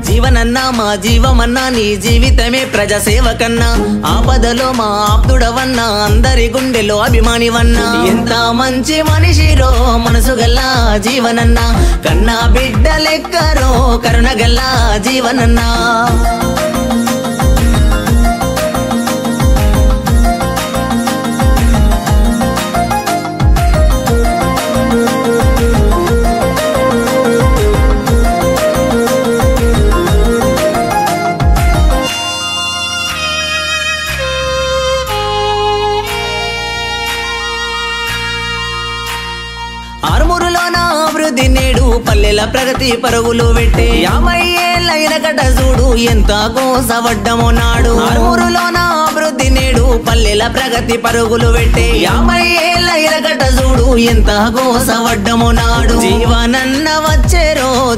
జీవనన్నా మా జీవమన్నా నీ జీవితమే ప్రజాసేవకన్నా ఆపదలో మా ఆప్తుడవన్నా అందరి గుండెలో అభిమానివన్నా ఎంత మంచి మనిషిరో మనసు గల్లా జీవనన్నా కన్నా బిడ్డ లెక్కరో కరుణ గల్లా జీవనన్నా ఆరుమూరులోన అభివృద్ధి నేడు పల్లెల ప్రగతి పరుగులు పెట్టే 50 ఏళ్ళ ఎనకట చూడు ఎంత కోసవడ్డమో నాడు ఆరుమూరులోన అభివృద్ధి నేడు పల్లెల ప్రగతి పరుగులు పెట్టే 50 ఏళ్ళ ఎనకట చూడు ఎంత కోసవడ్డమో నాడు జీవనన్న వచ్చేరో